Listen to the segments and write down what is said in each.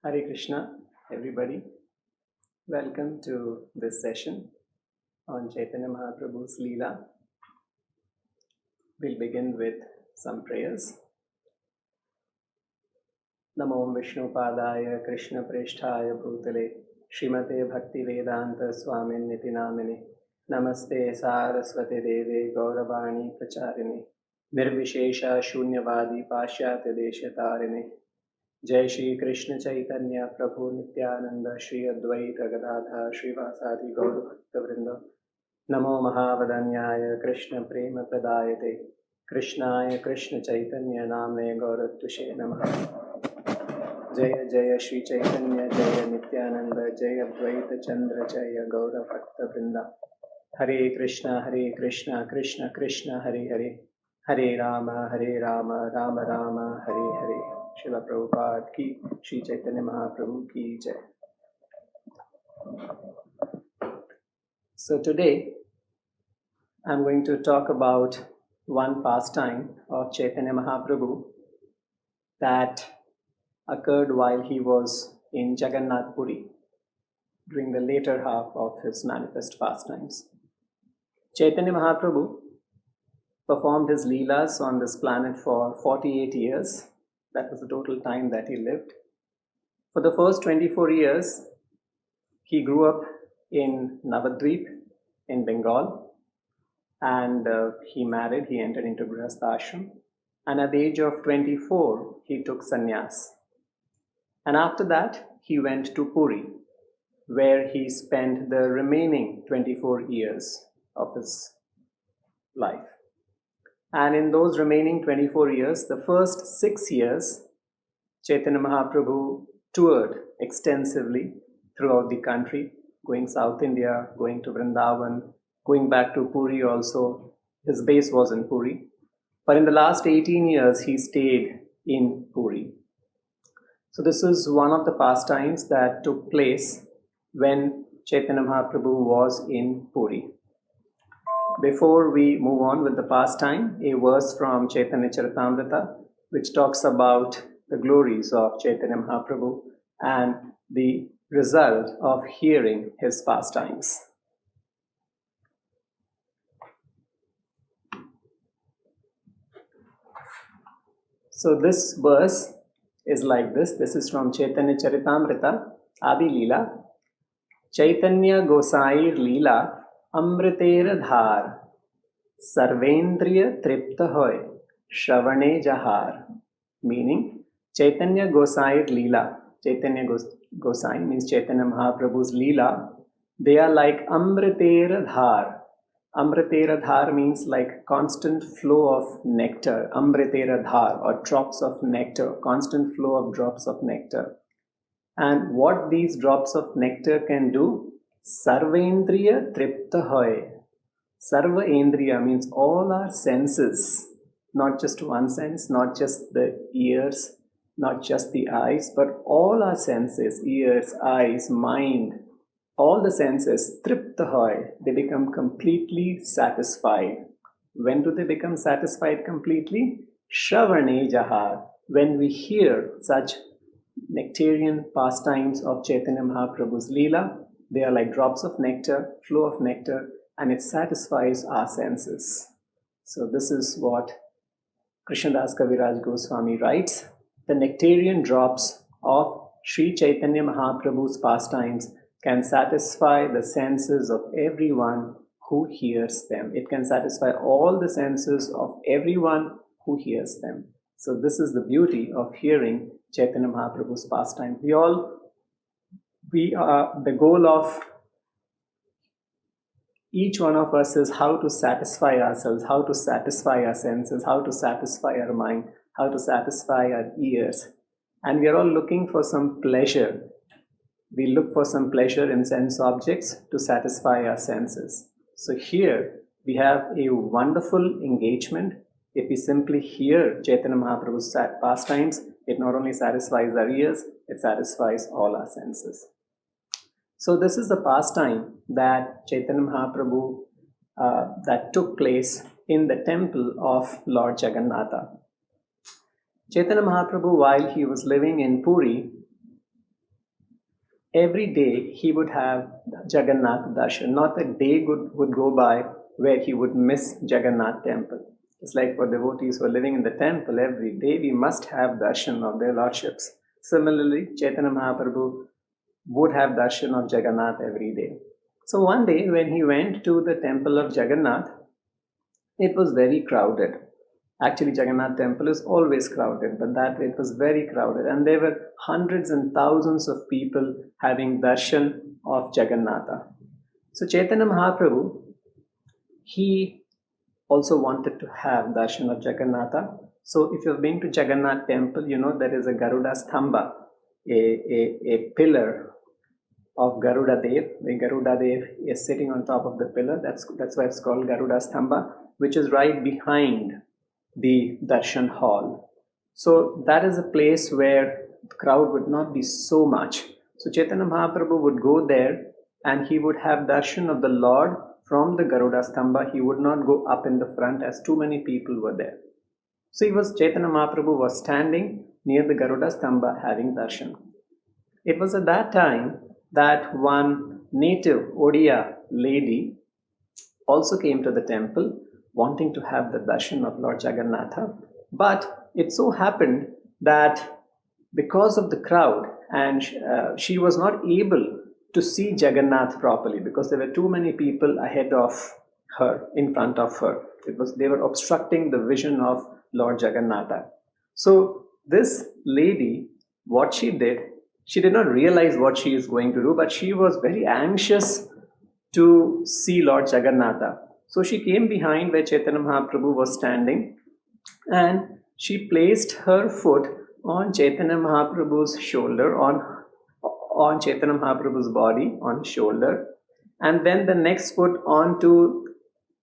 Hare Krishna, everybody. Welcome to this session on Chaitanya Mahaprabhu's Leela. We'll begin with some prayers. Namo Vishnu Padaya Krishna Prishthaya Bhutale Srimate Bhakti Vedanta Swamin Niti Namine Namaste Saraswate Deve Gauravani Pracharine Nirvishesha Shunyavadi Pashyate Deshatarine Jai Shri Krishna Chaitanya Prabhu Nityananda Shri Advaita Gadadha Shri Vasadi Gaura Bhakta Vrinda Namo Mahavadanyaya Krishna Prema Pradayate Krishnaya Krishna Chaitanya Namne Gauratushe Namaha Jaya Jaya Shri Chaitanya Jaya Nityananda Jaya Advaita Chandra Jaya Gaura Bhakta Vrinda Hare Krishna Krishna Krishna Hare Hare Hare Rama Rama Rama Hare Hare Srila Prabhupada ki, Sri Chaitanya Mahaprabhu ki jai. So today, I'm going to talk about one pastime of Chaitanya Mahaprabhu that occurred while he was in Jagannath Puri during the later half of his manifest pastimes. Chaitanya Mahaprabhu performed his Leelas on this planet for 48 years. That was the total time that he lived. For the first 24 years, he grew up in Navadvip in Bengal, and he married, he entered into Grihastha Ashram, and at the age of 24, he took sannyas. And after that, he went to Puri, where he spent the remaining 24 years of his life. And in those remaining 24 years, the first 6 years, Chaitanya Mahaprabhu toured extensively throughout the country, going South India, going to Vrindavan, going back to Puri also. His base was in Puri. But in the last 18 years, he stayed in Puri. So this is one of the pastimes that took place when Chaitanya Mahaprabhu was in Puri. Before we move on with the pastime, a verse from Chaitanya Charitamrita, which talks about the glories of Chaitanya Mahaprabhu and the result of hearing his pastimes. So this verse is like this. This is from Chaitanya Charitamrita, Adi Leela. Chaitanya Gosair Leela Amritera Dhar Sarvendriya Tripta Hoy Shravane Jahar. Meaning, Chaitanya Gosair Leela. Chaitanya Gosai means Chaitanya Mahaprabhu's Leela. They are like Amritera Dhar. Amritera Dhar means like constant flow of nectar. Amritera Dhar, or drops of nectar. Constant flow of drops of nectar. And what these drops of nectar can do? Sarvendriya Tripta Hoy. Sarva Endriya means all our senses, not just one sense, not just the ears, not just the eyes, but all our senses, ears, eyes, mind, all the senses, Tripta Hoy, they become completely satisfied. When do they become satisfied completely? Shravane Jahar. When we hear such nectarian pastimes of Chaitanya Mahaprabhu's Leela, they are like drops of nectar, flow of nectar, and it satisfies our senses. So this is what Krishnadas Kaviraj Goswami writes. The nectarian drops of Sri Chaitanya Mahaprabhu's pastimes can satisfy the senses of everyone who hears them. It can satisfy all the senses of everyone who hears them. So this is the beauty of hearing Chaitanya Mahaprabhu's pastime. The goal of each one of us is how to satisfy ourselves, how to satisfy our senses, how to satisfy our mind, how to satisfy our ears. And we are all looking for some pleasure. We look for some pleasure in sense objects to satisfy our senses. So here we have a wonderful engagement. If we simply hear Chaitanya Mahaprabhu's pastimes, it not only satisfies our ears, it satisfies all our senses. So this is the pastime that Chaitanya Mahaprabhu that took place in the temple of Lord Jagannatha. Chaitanya Mahaprabhu, while he was living in Puri, every day he would have Jagannath darshan. Not a day would go by where he would miss Jagannath temple. It's like for devotees who are living in the temple, every day we must have darshan of their lordships. Similarly, Chaitanya Mahaprabhu would have darshan of Jagannath every day. So one day when he went to the temple of Jagannath, it was very crowded. Actually, Jagannath temple is always crowded, but that way it was very crowded. And there were hundreds and thousands of people having darshan of Jagannatha. So Chaitanya Mahaprabhu, he also wanted to have darshan of Jagannatha. So if you've been to Jagannath temple, you know there is a Garuda Stamba, a pillar of Garuda Dev. The Garuda Dev is sitting on top of the pillar. That's why it's called Garuda Stamba, which is right behind the darshan hall. So that is a place where the crowd would not be so much. So Chaitanya Mahaprabhu would go there and he would have darshan of the Lord from the Garuda Stamba. He would not go up in the front as too many people were there. So Chaitanya Mahaprabhu was standing near the Garuda Stamba having darshan. It was at that time that one native Odia lady also came to the temple wanting to have the darshan of Lord Jagannatha. But it so happened that because of the crowd, and she was not able to see Jagannath properly because there were too many people ahead of her, in front of her. They were obstructing the vision of Lord Jagannatha. So this lady, what she did not realize what she is going to do, but she was very anxious to see Lord Jagannatha. So she came behind where Chaitanya Mahaprabhu was standing and she placed her foot on Chaitanya Mahaprabhu's shoulder, on Chaitanya Mahaprabhu's body, on his shoulder, and then the next foot onto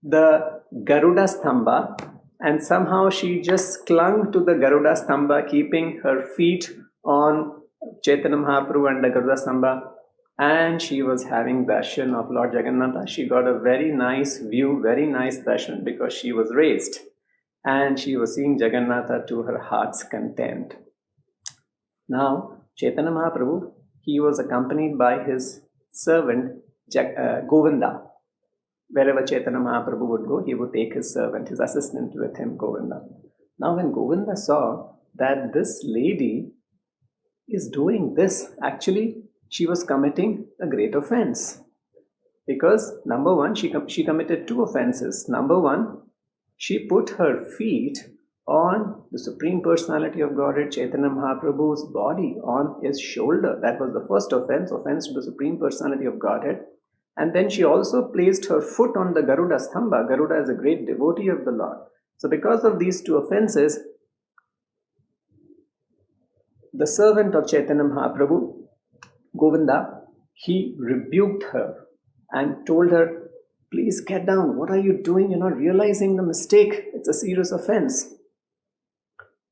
the Garuda Stamba, and somehow she just clung to the Garuda Stamba, keeping her feet on Chaitanya Mahaprabhu and the Garuda Stamba, and she was having darshan of Lord Jagannatha. She got a very nice view, very nice darshan because she was raised and she was seeing Jagannatha to her heart's content. Now, Chaitanya Mahaprabhu, he was accompanied by his servant Govinda. Wherever Chaitanya Mahaprabhu would go, he would take his servant, his assistant with him, Govinda. Now, when Govinda saw that this lady is doing this, actually, she was committing a great offense. Because, number one, she committed two offenses. Number one, she put her feet on the Supreme Personality of Godhead, Chaitanya Mahaprabhu's body, on his shoulder. That was the first offense to the Supreme Personality of Godhead. And then she also placed her foot on the Garuda Stamba. Garuda is a great devotee of the Lord. So because of these two offenses, the servant of Chaitanya Mahaprabhu, Govinda, he rebuked her and told her, please get down. What are you doing? You're not realizing the mistake. It's a serious offense.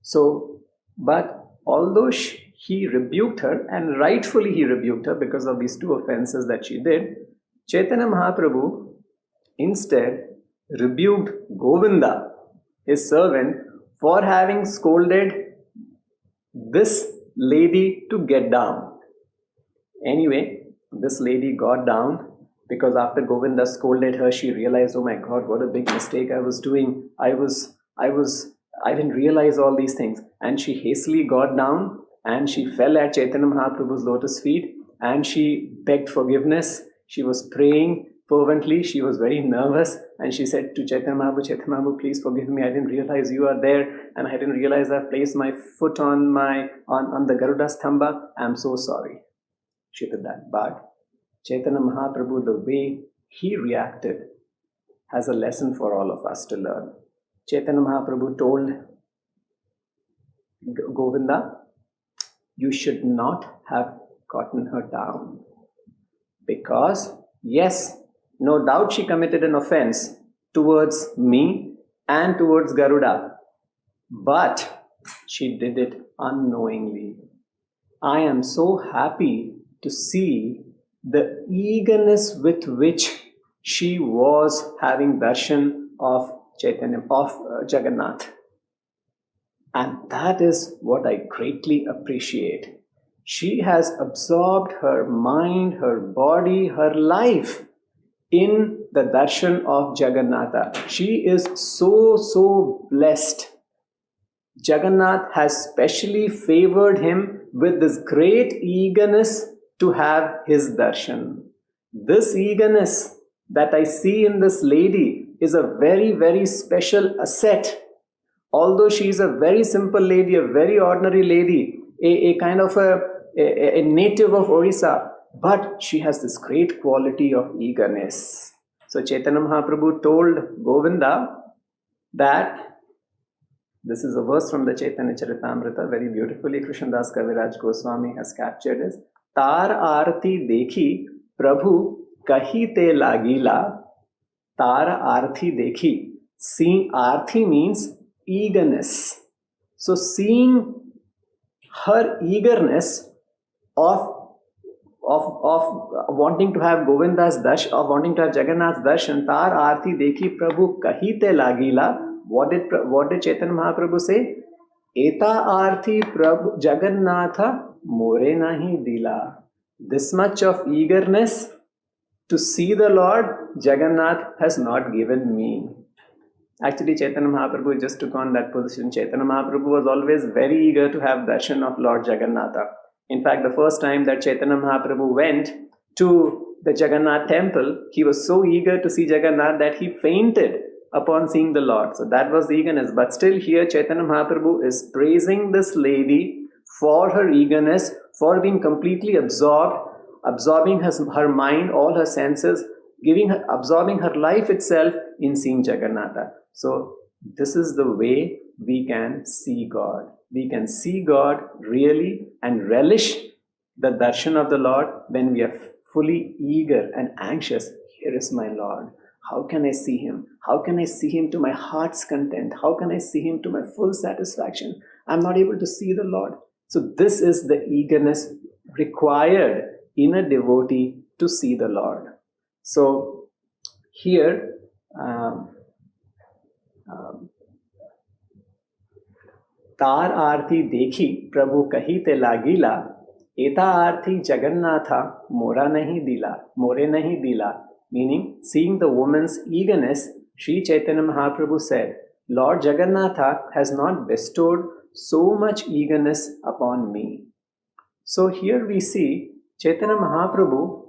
So, but although he rebuked her, and rightfully he rebuked her because of these two offenses that she did, Chaitanya Mahaprabhu instead rebuked Govinda, his servant, for having scolded this lady to get down. Anyway, this lady got down because after Govinda scolded her, she realized, oh my God, what a big mistake I was doing. I didn't realize all these things. And she hastily got down and she fell at Chaitanya Mahaprabhu's lotus feet and she begged forgiveness. She was praying fervently. She was very nervous and she said to Chaitanya Mahaprabhu, please forgive me. I didn't realize you are there and I didn't realize I've placed my foot on the Garuda Stamba. I'm so sorry. She did that. But Chaitanya Mahaprabhu, the way he reacted, has a lesson for all of us to learn. Chaitanya Mahaprabhu told Govinda, you should not have gotten her down. Because, yes, no doubt she committed an offense towards me and towards Garuda. But she did it unknowingly. I am so happy to see the eagerness with which she was having darshan of Jagannath. And that is what I greatly appreciate. She has absorbed her mind, her body, her life in the darshan of Jagannatha. She is so blessed. Jagannath has specially favored him with this great eagerness to have his darshan. This eagerness that I see in this lady is a very special asset. Although she is a very simple lady, a very ordinary lady, a kind of a native of Orissa, but she has this great quality of eagerness. So Chaitanya Mahaprabhu told Govinda that, this is a verse from the Chaitanya Charitamrita, very beautifully Krishnadas Kaviraj Goswami has captured it. Tar arti dekhi Prabhu kahi te lagila. Tar arti dekhi. Seeing arti means eagerness. So seeing her eagerness of wanting to have Govinda's darshan, of wanting to have Jagannath's darshan, tar arti dekhi Prabhu kahi te lagila. What did Chaitanya Mahaprabhu say? Eta arthi Prabhu Jagannatha more nahi dila. This much of eagerness to see the Lord, Jagannath has not given me. Actually, Chaitanya Mahaprabhu just took on that position. Chaitanya Mahaprabhu was always very eager to have darshan of Lord Jagannatha. In fact, the first time that Chaitanya Mahaprabhu went to the Jagannath temple, he was so eager to see Jagannath that he fainted upon seeing the Lord. So that was the eagerness. But still here Chaitanya Mahaprabhu is praising this lady for her eagerness, for being completely absorbing her mind, all her senses, absorbing her life itself in seeing Jagannatha. So this is the way we can see God. We can see God really and relish the darshan of the Lord when we are fully eager and anxious. Here is my Lord. How can I see him? How can I see him to my heart's content? How can I see him to my full satisfaction? I'm not able to see the Lord. So this is the eagerness required in a devotee to see the Lord. So here, तार आरती देखी प्रभु कही ते लागीला, एता आरती जगन्नाथा मोरा नहीं दिला, मोरे नहीं दिला. Meaning, seeing the woman's eagerness, Sri Chaitanya Mahaprabhu said, Lord Jagannatha has not bestowed so much eagerness upon me. So here we see Chaitanya Mahaprabhu,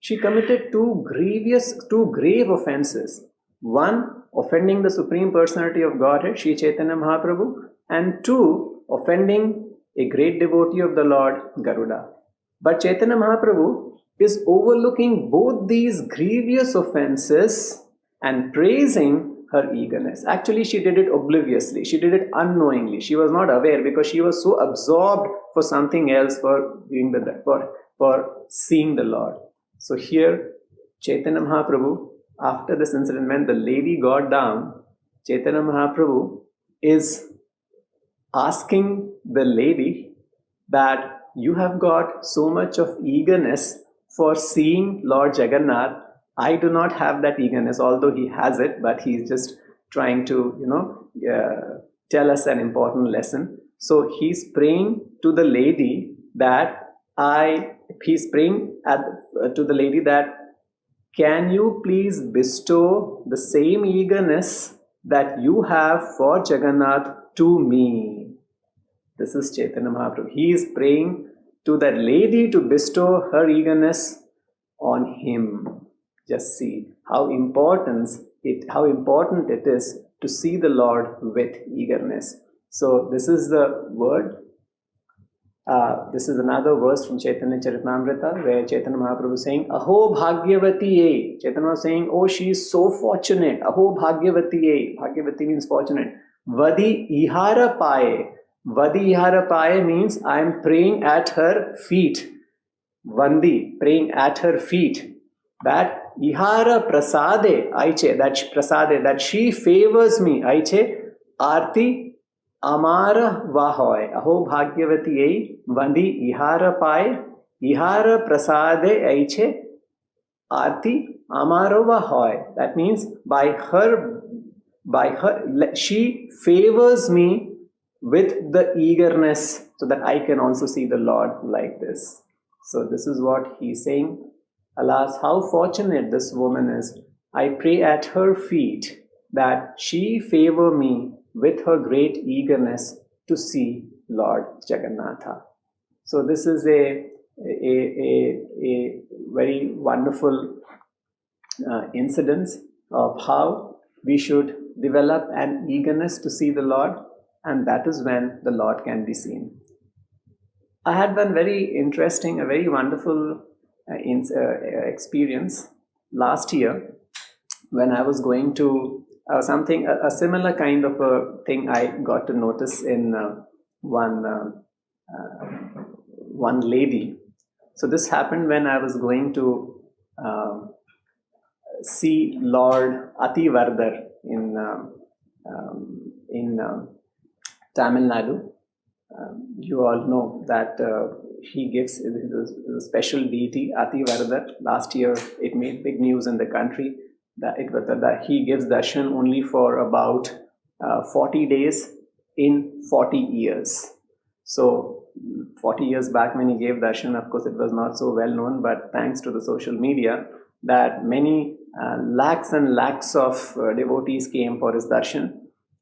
she committed two grave offenses. One, offending the Supreme Personality of Godhead, Sri Chaitanya Mahaprabhu, and two, offending a great devotee of the Lord, Garuda. But Chaitanya Mahaprabhu is overlooking both these grievous offenses and praising her eagerness. Actually, she did it obliviously. She did it unknowingly. She was not aware because she was so absorbed for something else, for seeing the Lord. So here, Chaitanya Mahaprabhu, after this incident, when the lady got down, Chaitanya Mahaprabhu is asking the lady that you have got so much of eagerness for seeing Lord Jagannath. I do not have that eagerness, although he has it, but he's just trying to, tell us an important lesson. So he's praying to the lady that can you please bestow the same eagerness that you have for Jagannath to me? This is Chaitanya Mahaprabhu. He is praying to that lady to bestow her eagerness on him. Just see how important it is to see the Lord with eagerness. So this is the word. This is another verse from Chaitanya Charitamrita where Chaitanya Mahaprabhu is saying, Aho Bhagyavati ye. Chaitanya was saying, oh, she is so fortunate. Aho Bhagyavati ye. Bhagyavati means fortunate. Vadi ihara paye. Vadi ihara paye means I am praying at her feet. Vandi, praying at her feet. That ihara prasade, aiche, that she favors me, aiche, arti amara vahoy. Aho bhagyavati ei, vandi ihara paye, ihara prasade, aiche, arti amara vahoy. That means by her, she favors me with the eagerness so that I can also see the Lord like this. So this is what he's saying. Alas, how fortunate this woman is. I pray at her feet that she favor me with her great eagerness to see Lord Jagannatha. So this is a very wonderful incidence of how we should develop an eagerness to see the Lord, and that is when the Lord can be seen. I had one very interesting, a very wonderful experience last year when I was going to a similar kind of a thing I got to notice in one lady. So this happened when I was going to see Lord Ativardhar in Tamil Nadu. You all know that he gives a special deity, Ativardhar. Last year it made big news in the country that he gives darshan only for about 40 days in 40 years. So 40 years back when he gave darshan, of course it was not so well known, but thanks to the social media, that many lakhs and lakhs of devotees came for his darshan,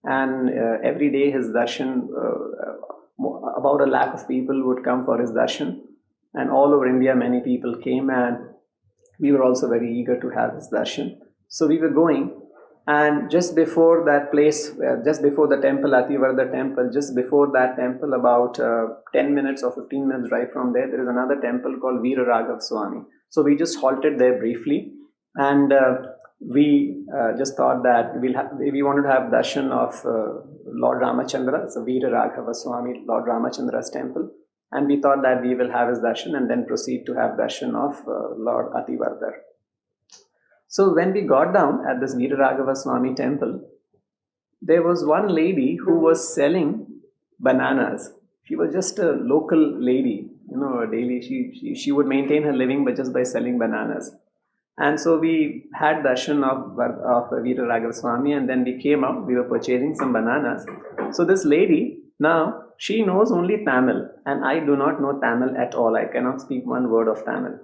and every day his darshan, about 1 lakh of people would come for his darshan, and all over India many people came, and we were also very eager to have his darshan. So we were going, and just before that place, just before the temple, Ativardhar temple, just before that temple, about 10 minutes or 15 minutes drive from there, there is another temple called Veera Raghav Swami. So we just halted there briefly, and we just thought that we wanted to have darshan of Lord Ramachandra, so Veera Raghava Swami, Lord Ramachandra's temple, and we thought that we will have his darshan and then proceed to have darshan of Lord Ativardhar. So when we got down at this Veera Raghava Swami temple, there was one lady who was selling bananas. She was just a local lady, daily she would maintain her living but just by selling bananas. And so we had darshan of Veera Raghava Swami, and then we came up, we were purchasing some bananas. So this lady, now she knows only Tamil, and I do not know Tamil at all. I cannot speak one word of Tamil.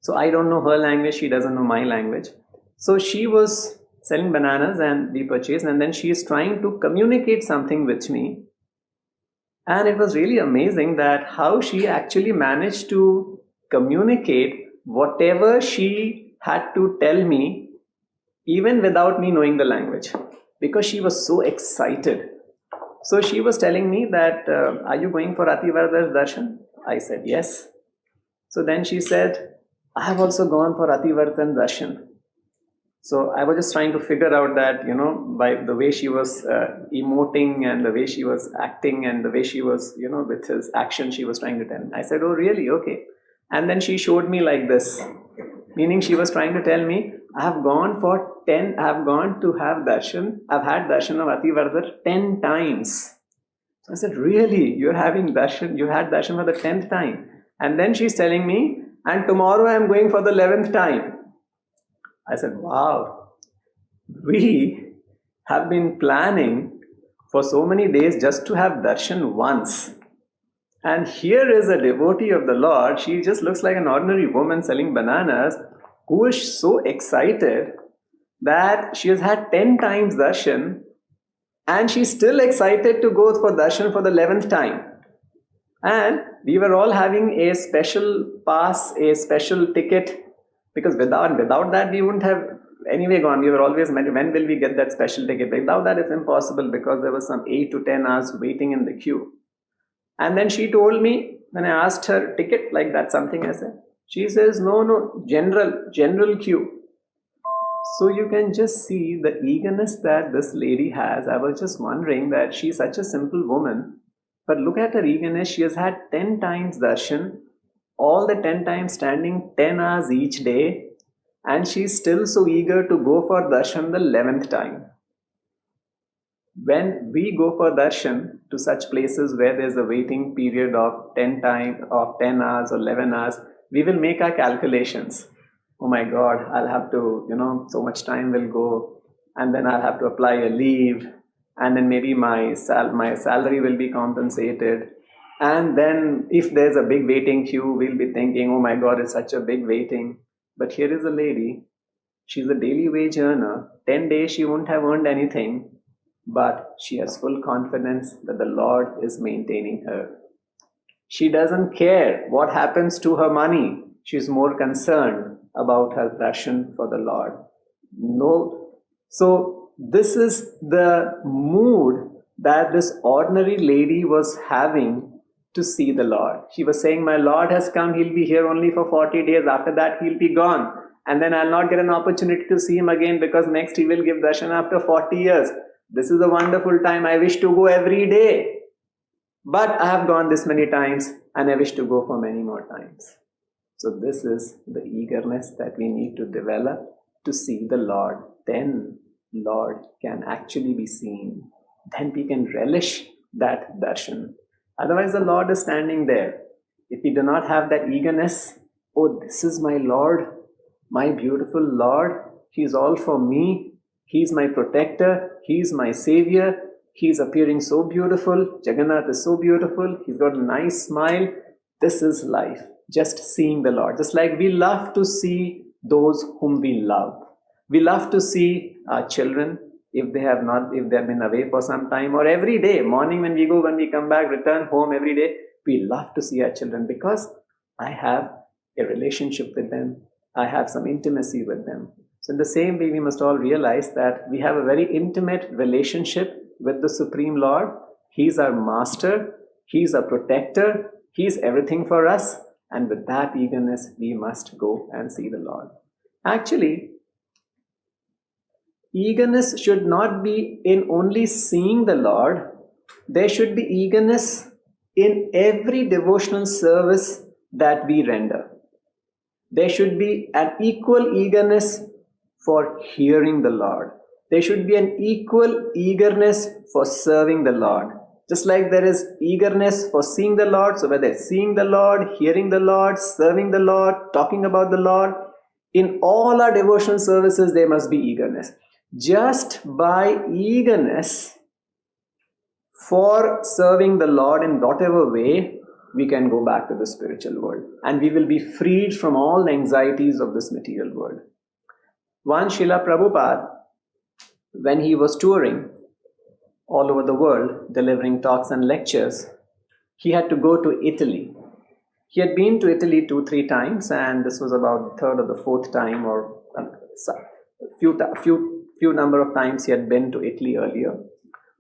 So I don't know her language, she doesn't know my language. So she was selling bananas and we purchased, and then she is trying to communicate something with me. And it was really amazing that how she actually managed to communicate whatever she had to tell me, even without me knowing the language, because she was so excited. So she was telling me that, are you going for Ativardhar's darshan? I said, yes. So then she said, I have also gone for Ativardhan darshan. So I was just trying to figure out that, by the way she was emoting and the way she was acting and the way she was, with his action, she was trying to tell me. I said, oh, really? Okay. And then she showed me like this, meaning she was trying to tell me, I have gone to have darshan. I've had darshan of Ativardhar 10 times. So I said, really? You're having darshan? You had darshan for the 10th time? And then she's telling me, and tomorrow I'm going for the 11th time. I said, wow, we have been planning for so many days just to have darshan once. And here is a devotee of the Lord. She just looks like an ordinary woman selling bananas, who is so excited that she has had 10 times darshan, and she's still excited to go for darshan for the 11th time. And we were all having a special pass, a special ticket, because without that we wouldn't have anyway gone. We were always, when will we get that special ticket? Without that it's impossible, because there was some 8 to 10 hours waiting in the queue. And then she told me, when I asked her, ticket, like that something I said, she says, no, general queue. So you can just see the eagerness that this lady has. I was just wondering that she's such a simple woman, but look at her eagerness. She has had 10 times darshan, all the 10 times standing 10 hours each day, and she's still so eager to go for darshan the 11th time. When we go for darshan to such places where there's a waiting period of 10 hours or 11 hours, we will make our calculations. Oh my God, I'll have to, so much time will go, and then I'll have to apply a leave, and then maybe my salary will be compensated. And then if there's a big waiting queue, we'll be thinking, oh my God, it's such a big waiting. But here is a lady, she's a daily wage earner. 10 days she won't have earned anything, but she has full confidence that the Lord is maintaining her. She doesn't care what happens to her money. She's more concerned about her passion for the Lord. No. So this is the mood that this ordinary lady was having to see the Lord. She was saying, my Lord has come, he'll be here only for 40 days. After that, he'll be gone. And then I'll not get an opportunity to see him again, because next he will give darshan after 40 years. This is a wonderful time. I wish to go every day. But I have gone this many times and I wish to go for many more times. So this is the eagerness that we need to develop to see the Lord. Then Lord can actually be seen. Then we can relish that darshan. Otherwise the Lord is standing there. If we do not have that eagerness, oh, this is my Lord, my beautiful Lord. He is all for me. He is my protector. He is my savior. He is appearing so beautiful. Jagannath is so beautiful. He's got a nice smile. This is life. Just seeing the Lord. Just like we love to see those whom we love. We love to see our children if they have been away for some time, or every day, morning when we go, when we come back, return home every day, we love to see our children because I have a relationship with them. I have some intimacy with them. So in the same way, we must all realize that we have a very intimate relationship with the Supreme Lord. He's our master. He's our protector. He's everything for us. And with that eagerness, we must go and see the Lord. Actually, eagerness should not be in only seeing the Lord. There should be eagerness in every devotional service that we render. There should be an equal eagerness for hearing the Lord. There should be an equal eagerness for serving the Lord. Just like there is eagerness for seeing the Lord, so whether it's seeing the Lord, hearing the Lord, serving the Lord, talking about the Lord, in all our devotional services there must be eagerness. Just by eagerness for serving the Lord in whatever way, we can go back to the spiritual world and we will be freed from all the anxieties of this material world. One Srila Prabhupada, when he was touring all over the world, delivering talks and lectures, he had to go to Italy. He had been to Italy 2-3 times, and this was about the third or the fourth time, or few number of times he had been to Italy earlier.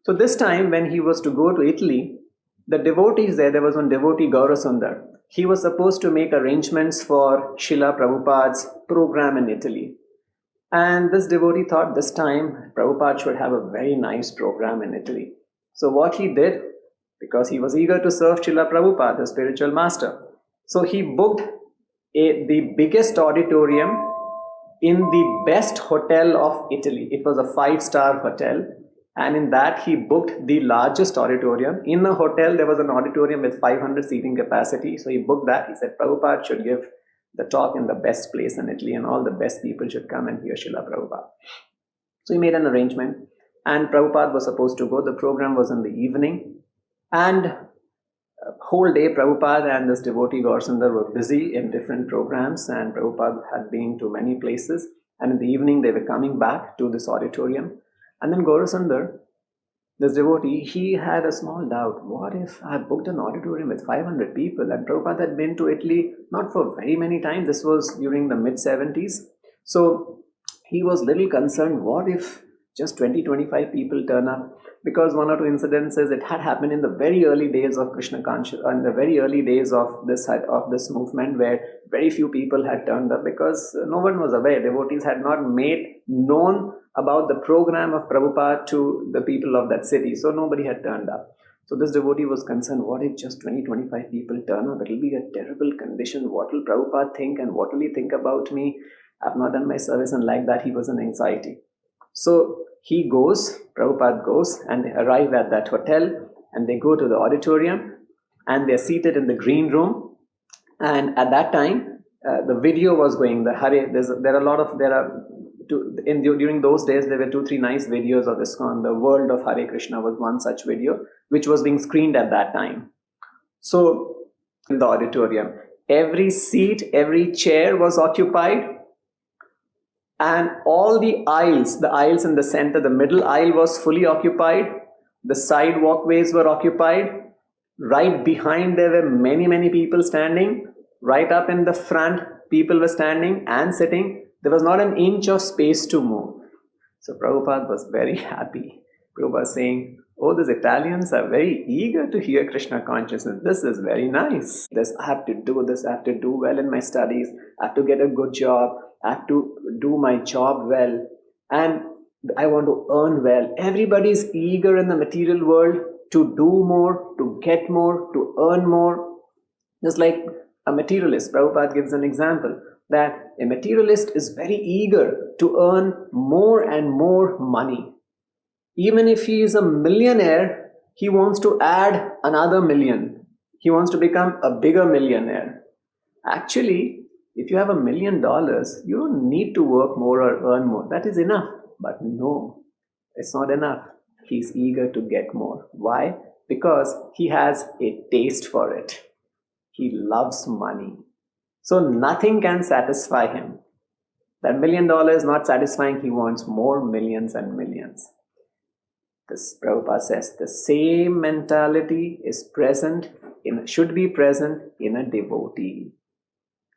So this time when he was to go to Italy, the devotees there was one devotee, Gaura. He was supposed to make arrangements for Srila Prabhupada's program in Italy. And this devotee thought this time Prabhupada should have a very nice program in Italy. So what he did, because he was eager to serve Srila Prabhupada, the spiritual master, so he booked the biggest auditorium in the best hotel of Italy. It was a 5-star hotel, and in that he booked the largest auditorium. In the hotel there was an auditorium with 500 seating capacity, so he booked that. He said Prabhupada should give the talk in the best place in Italy and all the best people should come and hear Srila Prabhupada. So he made an arrangement and Prabhupada was supposed to go. The program was in the evening, and whole day Prabhupada and this devotee Gaura were busy in different programs, and Prabhupada had been to many places, and in the evening they were coming back to this auditorium. And then Gaura, this devotee, he had a small doubt. What if I booked an auditorium with 500 people and Prabhupada had been to Italy not for very many times. This was during the mid-70s. So he was little concerned, what if just 20-25 people turn up? Because one or two incidences, it had happened in the very early days of Krishna consciousness, in the very early days of this movement, where very few people had turned up because no one was aware. Devotees had not made known about the program of Prabhupada to the people of that city. So nobody had turned up. So this devotee was concerned, what if just 20-25 people turn up? It will be a terrible condition. What will Prabhupada think and what will he think about me? I've not done my service, and like that he was in anxiety. So he goes, Prabhupada goes, and they arrive at that hotel and they go to the auditorium and they're seated in the green room. And at that time, the video was going, there are during those days, there were 2-3 nice videos of ISKCON. The World of Hare Krishna was one such video, which was being screened at that time. So in the auditorium, every seat, every chair was occupied, and all the aisles in the center, the middle aisle was fully occupied, the side walkways were occupied, right behind there were many people standing, right up in the front people were standing and sitting. There was not an inch of space to move. So Prabhupada was very happy. Prabhupada was saying, oh, these Italians are very eager to hear Krishna consciousness. This is very nice. I have to do this. I have to do well in my studies. I have to get a good job. I have to do my job well. And I want to earn well. Everybody is eager in the material world to do more, to get more, to earn more. Just like a materialist. Prabhupada gives an example that a materialist is very eager to earn more and more money. Even if he is a millionaire, he wants to add another million. He wants to become a bigger millionaire. Actually, if you have $1 million, you don't need to work more or earn more. That is enough. But no, it's not enough. He's eager to get more. Why? Because he has a taste for it. He loves money. So nothing can satisfy him. That $1 million is not satisfying. He wants more millions and millions. This Prabhupada says the same mentality is should be present in a devotee.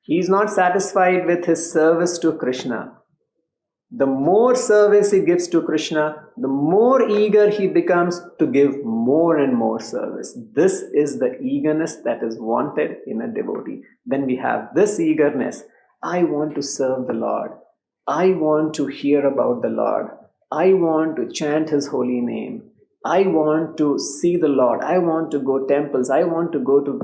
He is not satisfied with his service to Krishna. The more service he gives to Krishna, the more eager he becomes to give more and more service. This is the eagerness that is wanted in a devotee. When we have this eagerness, I want to serve the Lord. I want to hear about the Lord. I want to chant His holy name. I want to see the Lord. I want to go temples. I want to go to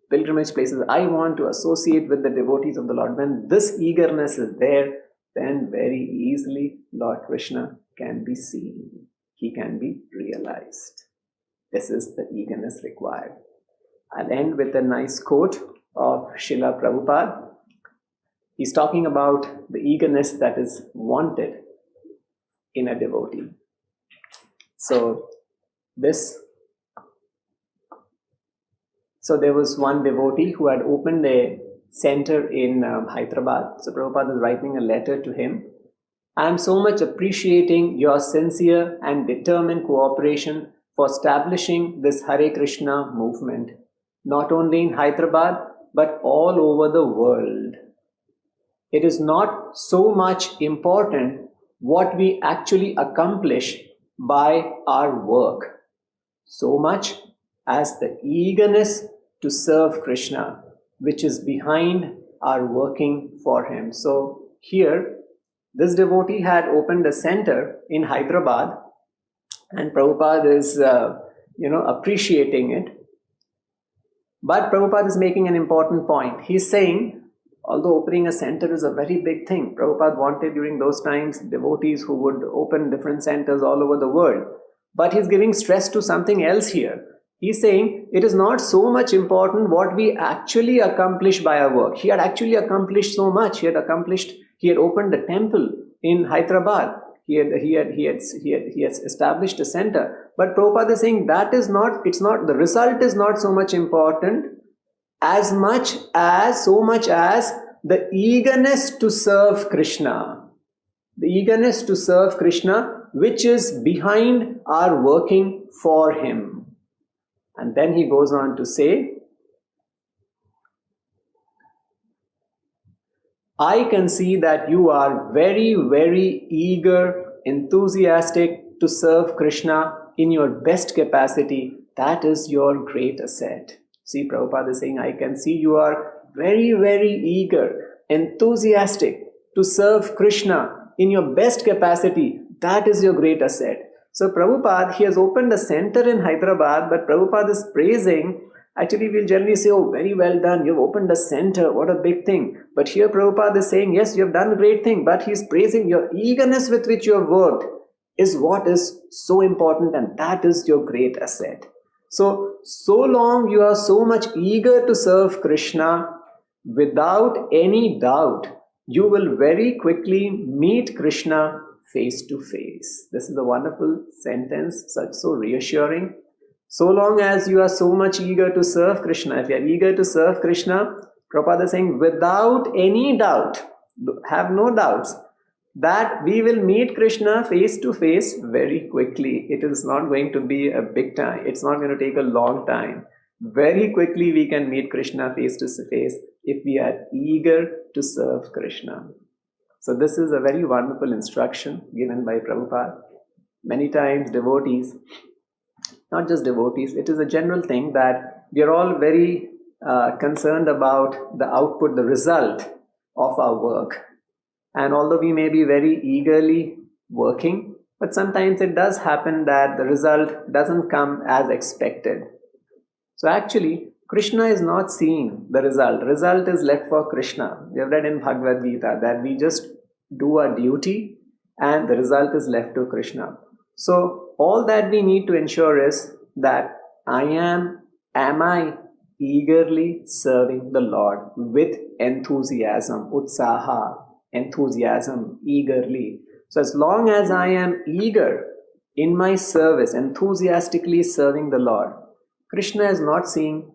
pilgrimage places. I want to associate with the devotees of the Lord. When this eagerness is there, then very easily Lord Krishna can be seen. He can be realized. This is the eagerness required. I'll end with a nice quote of Srila Prabhupada. He's talking about the eagerness that is wanted in a devotee. So there was one devotee who had opened a center in Hyderabad. So Prabhupada is writing a letter to him. I am so much appreciating your sincere and determined cooperation for establishing this Hare Krishna movement, not only in Hyderabad, but all over the world. It is not so much important what we actually accomplish by our work, so much as the eagerness to serve Krishna, which is behind our working for Him. So here, this devotee had opened a center in Hyderabad, and Prabhupada is, appreciating it. But Prabhupada is making an important point. He's saying, although opening a center is a very big thing, Prabhupada wanted during those times devotees who would open different centers all over the world. But he's giving stress to something else here. He's saying it is not so much important what we actually accomplish by our work. He had actually accomplished so much. He had opened a temple in Hyderabad. He had established a center. But Prabhupada is saying the result is not so much important so much as the eagerness to serve Krishna. The eagerness to serve Krishna, which is behind our working for Him. And then he goes on to say, I can see that you are very, very eager, enthusiastic to serve Krishna in your best capacity. That is your great asset. See, Prabhupada is saying, I can see you are very, very eager, enthusiastic to serve Krishna in your best capacity. That is your great asset. So Prabhupada, he has opened a center in Hyderabad, but Prabhupada is praising. Actually, we'll generally say, oh, very well done. You've opened a center. What a big thing. But here Prabhupada is saying, yes, you have done a great thing. But he's praising your eagerness with which you have worked is what is so important, and that is your great asset. So long you are so much eager to serve Krishna, without any doubt, you will very quickly meet Krishna face to face. This is a wonderful sentence, such so reassuring. So long as you are so much eager to serve Krishna, if you are eager to serve Krishna, Prabhupada is saying, without any doubt, have no doubts, that we will meet Krishna face to face very quickly. It is not going to be a big time. It's not going to take a long time. Very quickly we can meet Krishna face to face if we are eager to serve Krishna. So this is a very wonderful instruction given by Prabhupada. Many times devotees, not just devotees, it is a general thing that we are all very concerned about the output, the result of our work. And although we may be very eagerly working, but sometimes it does happen that the result doesn't come as expected. So actually, Krishna is not seeing the result. The result is left for Krishna. We have read in Bhagavad Gita that we just do our duty and the result is left to Krishna. So all that we need to ensure is that am I eagerly serving the Lord with enthusiasm, utsaha, enthusiasm, eagerly. So as long as I am eager in my service, enthusiastically serving the Lord, Krishna is not seeing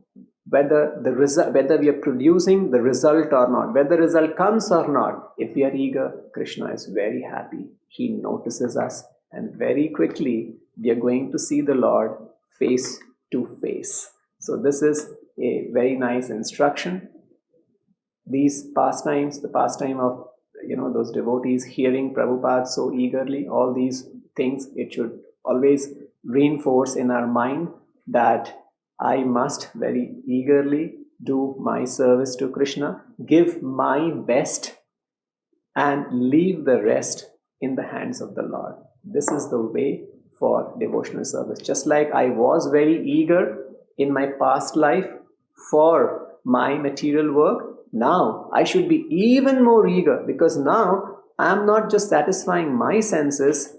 whether we are producing the result or not, whether the result comes or not. If we are eager, Krishna is very happy. He notices us, and very quickly we are going to see the Lord face to face. So this is a very nice instruction. These pastimes, the pastime of those devotees hearing Prabhupada so eagerly, all these things, it should always reinforce in our mind that I must very eagerly do my service to Krishna, give my best, and leave the rest in the hands of the Lord. This is the way for devotional service. Just like I was very eager in my past life for my material work, now I should be even more eager, because now I am not just satisfying my senses.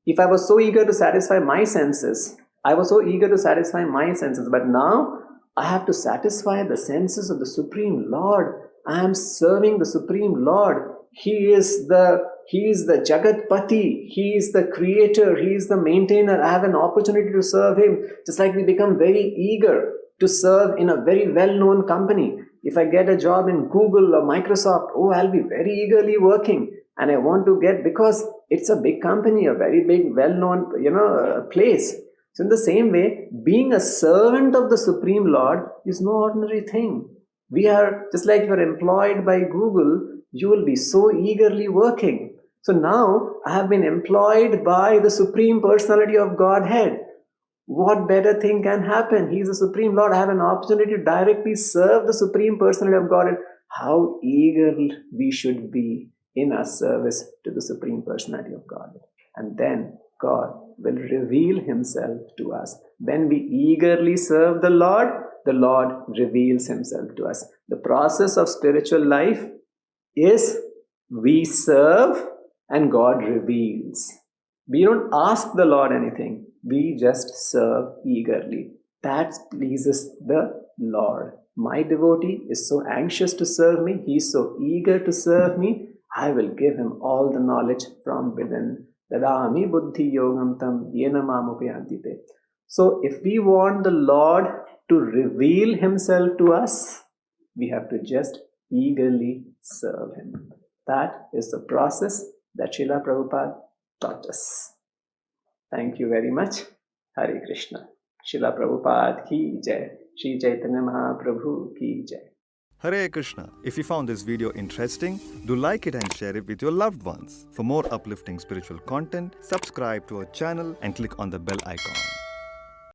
If I was so eager to satisfy my senses, but now I have to satisfy the senses of the Supreme Lord. I am serving the Supreme Lord. He is the Jagatpati. He is the creator. He is the maintainer. I have an opportunity to serve him. Just like we become very eager to serve in a very well-known company. If I get a job in Google or Microsoft, I'll be very eagerly working. And I want to get, because it's a big company, a very big, well-known, place. So in the same way, being a servant of the Supreme Lord is no ordinary thing. We are, just like you're employed by Google, you will be so eagerly working. So now I have been employed by the Supreme Personality of Godhead. What better thing can happen? He is the Supreme Lord. I have an opportunity to directly serve the Supreme Personality of Godhead. How eager we should be in our service to the Supreme Personality of Godhead. And then God will reveal Himself to us. When we eagerly serve the Lord reveals Himself to us. The process of spiritual life is we serve and God reveals. We don't ask the Lord anything. We just serve eagerly. That pleases the Lord. My devotee is so anxious to serve me. He is so eager to serve me. I will give him all the knowledge from within. Dadami buddhi yogam tam yena mamupayantite. So if we want the Lord to reveal Himself to us, we have to just eagerly serve Him. That is the process that Srila Prabhupada taught us. Thank you very much. Hare Krishna. Srila Prabhupada ki jai. Sri Chaitanya Mahaprabhu ki jai. Hare Krishna. If you found this video interesting, do like it and share it with your loved ones. For more uplifting spiritual content, subscribe to our channel and click on the bell icon.